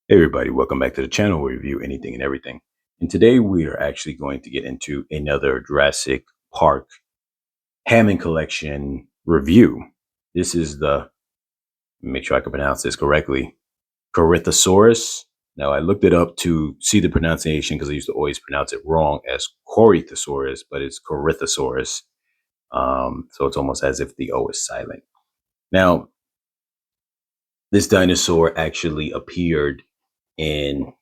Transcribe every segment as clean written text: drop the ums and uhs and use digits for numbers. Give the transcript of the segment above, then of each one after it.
Hey everybody, welcome back to the channel where we review anything and everything. And today we are actually going to get into another Jurassic Park Hammond collection review. This is make sure I can pronounce this correctly, Corythosaurus. Now I looked it up to see the pronunciation because I used to always pronounce it wrong as Corythosaurus, but it's Corythosaurus. So it's almost as if the O is silent. Now, this dinosaur actually appeared in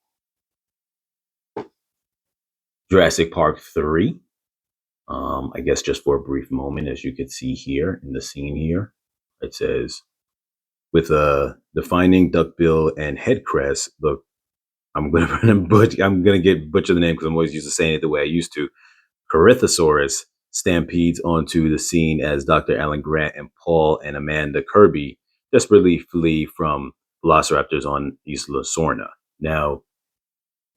Jurassic Park 3. I guess just for a brief moment, as you can see here in the scene here, it says, with a defining duckbill and head crest. Look, I'm gonna get butcher the name because I'm always used to saying it the way I used to. Corythosaurus stampedes onto the scene as Dr. Alan Grant and Paul and Amanda Kirby desperately flee from velociraptors on Isla Sorna. Now,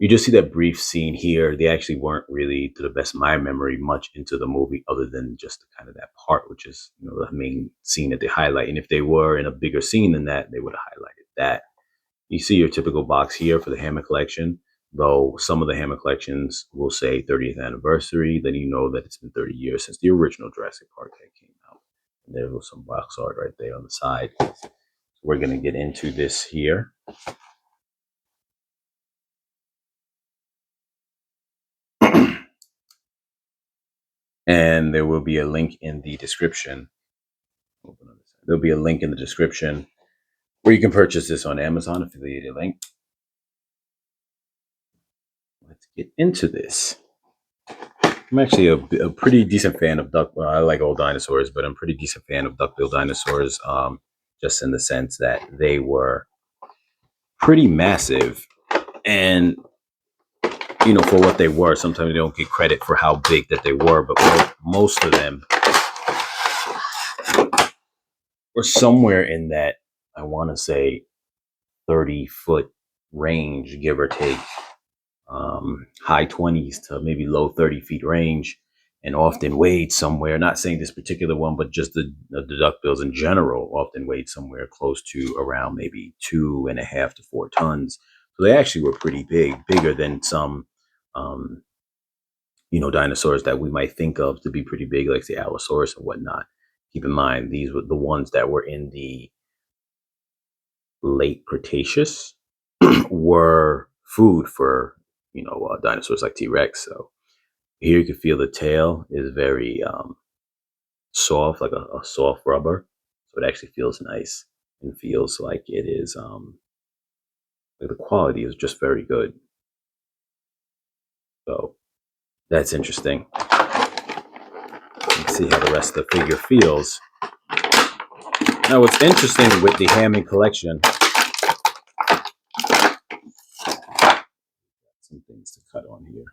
you just see that brief scene here. They actually weren't really, to the best of my memory, much into the movie other than just kind of that part, which is, the main scene that they highlight. And if they were in a bigger scene than that, they would have highlighted that. You see your typical box here for the Hammond collection, though some of the Hammond collections will say 30th anniversary. Then you know that it's been 30 years since the original Jurassic Park came out. And there was some box art right there on the side. So we're going to get into this here. And there will be a link in the description. There'll be a link in the description where you can purchase this on Amazon, affiliated link. Let's get into this. I'm actually a pretty decent fan of well, I like old dinosaurs, but I'm a pretty decent fan of duckbill dinosaurs, just in the sense that they were pretty massive. And, for what they were, sometimes they don't get credit for how big that they were, but most of them were somewhere in that, I want to say, 30-foot range, give or take, high 20s to maybe low 30 feet range, and often weighed somewhere, not saying this particular one, but just the duckbills in general, often weighed somewhere close to around maybe 2.5 to 4 tons. So they actually were pretty big, bigger than some, dinosaurs that we might think of to be pretty big, like the Allosaurus and whatnot. Keep in mind, these were the ones that were in the late Cretaceous were food for, dinosaurs like T-Rex. So here you can feel the tail is very soft, like a soft rubber. So it actually feels nice and feels like it is, like the quality is just very good. So that's interesting. Let's see how the rest of the figure feels. Now, what's interesting with the Hammond collection, some things to cut on here.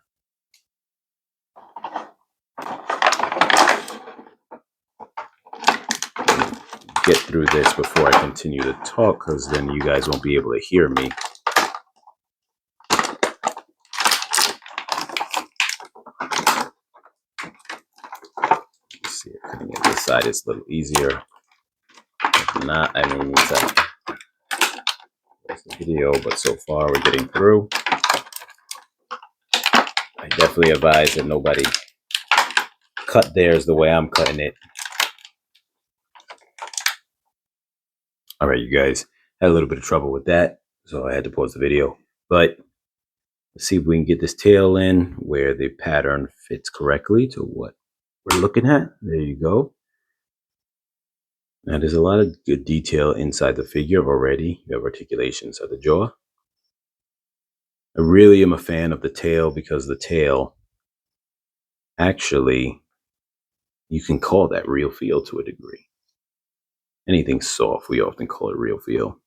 Get through this before I continue to talk, because then you guys won't be able to hear me. Let's see, cutting it this side is a little easier. If not, I may need to pause the video, but so far we're getting through. I definitely advise that nobody cut theirs the way I'm cutting it. All right, you guys, had a little bit of trouble with that, so I had to pause the video. But let's see if we can get this tail in where the pattern fits correctly to what we're looking at. There you go. Now, there's a lot of good detail inside the figure already. You have articulations of the jaw. I really am a fan of the tail because the tail, actually, you can call that real feel to a degree. Anything soft, we often call it real feel.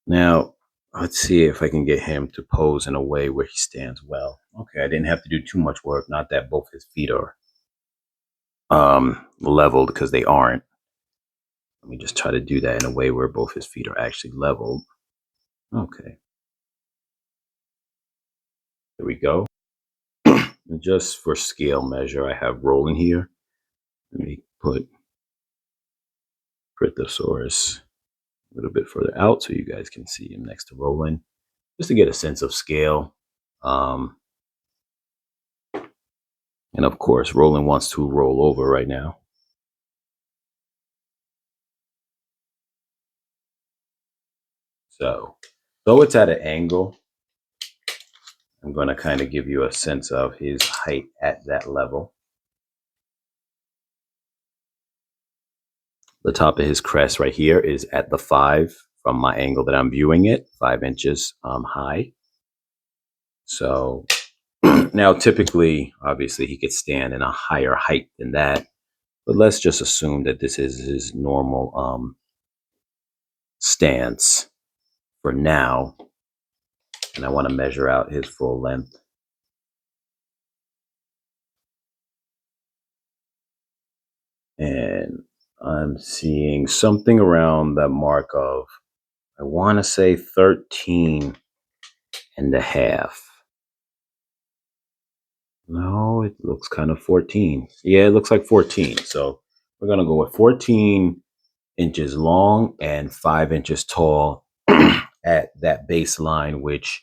Now, let's see if I can get him to pose in a way where he stands well. Okay, I didn't have to do too much work. Not that both his feet are leveled, because they aren't. Let me just try to do that in a way where both his feet are actually leveled. Okay. There we go. And just for scale measure, I have Roland here. Let me put Corythosaurus a little bit further out so you guys can see him next to Roland. just to get a sense of scale. Um, and of course, Roland wants to roll over right now. So, though it's at an angle, I'm going to kind of give you a sense of his height at that level. The top of his crest right here is at the 5 from my angle that I'm viewing it, 5 inches high. So now typically, obviously, he could stand in a higher height than that, but let's just assume that this is his normal stance for now. And I want to measure out his full length. And I'm seeing something around that mark of, I want to say 13 and a half. No, it looks kind of 14. Yeah, it looks like 14. So we're going to go with 14 inches long and 5 inches tall at that baseline, which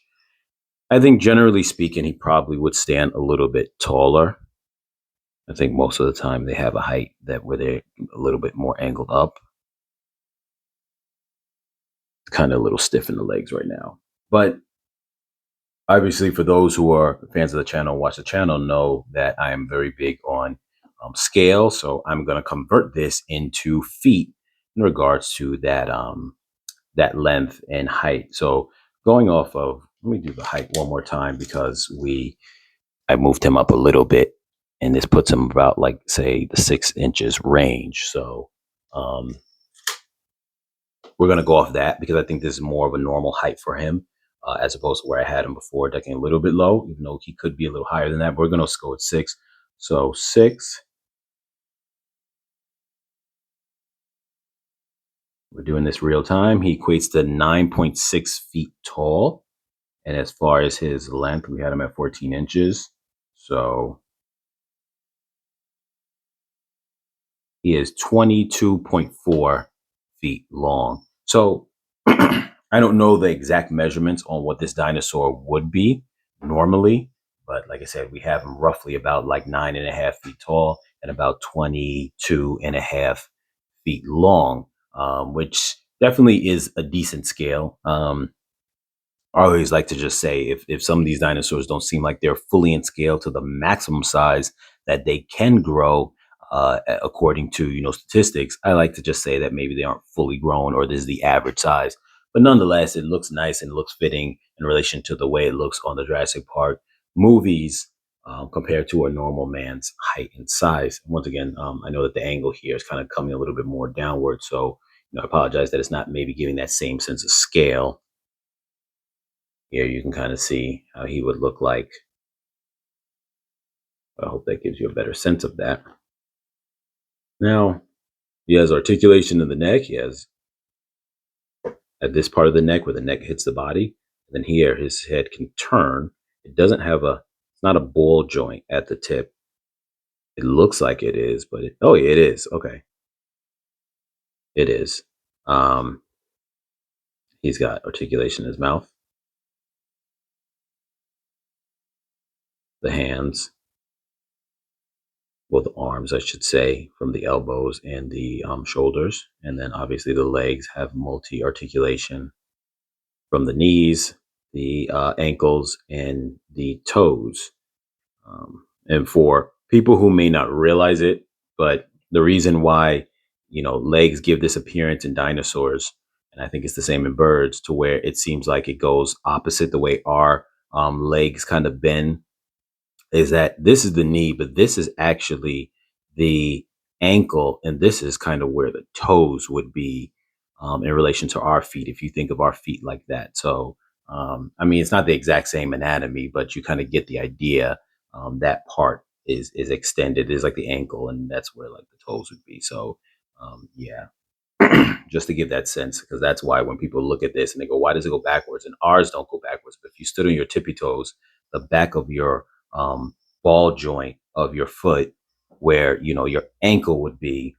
I think generally speaking, he probably would stand a little bit taller. I think most of the time they have a height that where they're a little bit more angled up. It's kind of a little stiff in the legs right now. But obviously, for those who are fans of the channel, watch the channel, know that I am very big on scale. So I'm going to convert this into feet in regards to that length and height. So going off of, let me do the height one more time because I moved him up a little bit, and this puts him about like say the 6 inches range. So we're going to go off that because I think this is more of a normal height for him. As opposed to where I had him before, decking a little bit low, even though he could be a little higher than that. But we're going to go with 6. So 6. We're doing this real time. He equates to 9.6 feet tall. And as far as his length, we had him at 14 inches. So he is 22.4 feet long. So I don't know the exact measurements on what this dinosaur would be normally, but like I said, we have him roughly about like 9.5 feet tall and about 22.5 feet long, which definitely is a decent scale. I always like to just say if some of these dinosaurs don't seem like they're fully in scale to the maximum size that they can grow, according to statistics, I like to just say that maybe they aren't fully grown or this is the average size. But nonetheless, it looks nice and looks fitting in relation to the way it looks on the Jurassic Park movies, compared to a normal man's height and size. Once again, I know that the angle here is kind of coming a little bit more downward, so I apologize that it's not maybe giving that same sense of scale. Here you can kind of see how he would look like. I hope that gives you a better sense of that. Now, he has articulation in the neck. He has at this part of the neck where the neck hits the body. And then here, his head can turn. It doesn't have it's not a ball joint at the tip. It looks like it is, but oh, yeah, it is. Okay. It is. He's got articulation in his mouth, the hands, both arms, I should say, from the elbows and the shoulders. And then obviously the legs have multi articulation from the knees, the ankles, and the toes. And for people who may not realize it, but the reason why, legs give this appearance in dinosaurs, and I think it's the same in birds, to where it seems like it goes opposite the way our legs kind of bend, is that this is the knee, but this is actually the ankle, and this is kind of where the toes would be, in relation to our feet, if you think of our feet like that. So, I mean, it's not the exact same anatomy, but you kind of get the idea. That part is extended, is like the ankle, and that's where like the toes would be. So, yeah. Just to give that sense, because that's why when people look at this and they go, why does it go backwards? And ours don't go backwards. But if you stood on your tippy toes, the back of your ball joint of your foot, where your ankle would be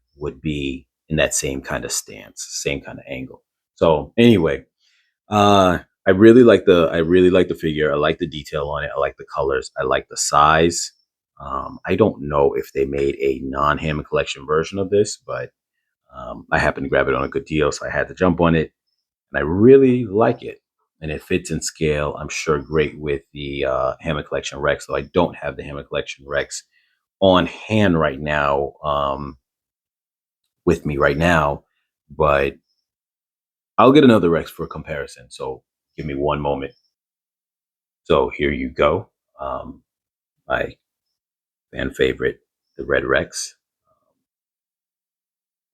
in that same kind of stance, same kind of angle. So anyway, I really like the figure. I like the detail on it. I like the colors. I like the size. I don't know if they made a non-Hammond collection version of this, but I happened to grab it on a good deal, so I had to jump on it, and I really like it. And it fits in scale. I'm sure great with the Hammond collection Rex. So I don't have the Hammond collection Rex on hand right now, with me right now, but I'll get another Rex for comparison. So give me one moment. So here you go. My fan favorite, the Red Rex.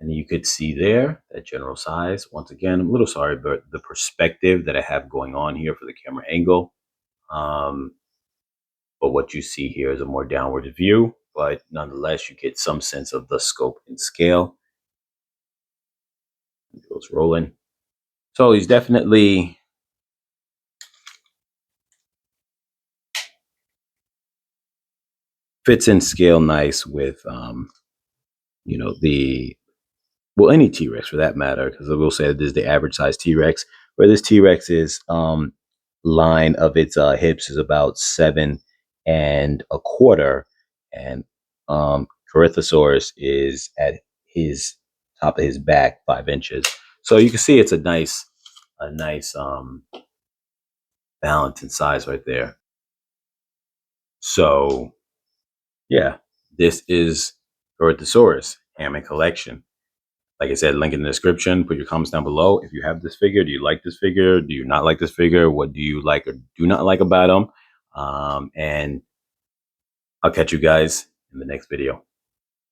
And you could see there that general size. Once again, I'm a little sorry, but the perspective that I have going on here for the camera angle. Um, but what you see here is a more downward view, but nonetheless, you get some sense of the scope and scale. It goes rolling. So he's definitely fits in scale nice with, the well, any T-Rex for that matter, because I will say that this is the average size T-Rex, where this T-Rex is line of its hips is about 7.25, and Corythosaurus is at his top of his back 5 inches. So you can see it's a nice balance in size right there. So yeah, this is Corythosaurus Hammond collection. Like I said, link in the description. Put your comments down below. If you have this figure, do you like this figure? Do you not like this figure? What do you like or do not like about them? And I'll catch you guys in the next video.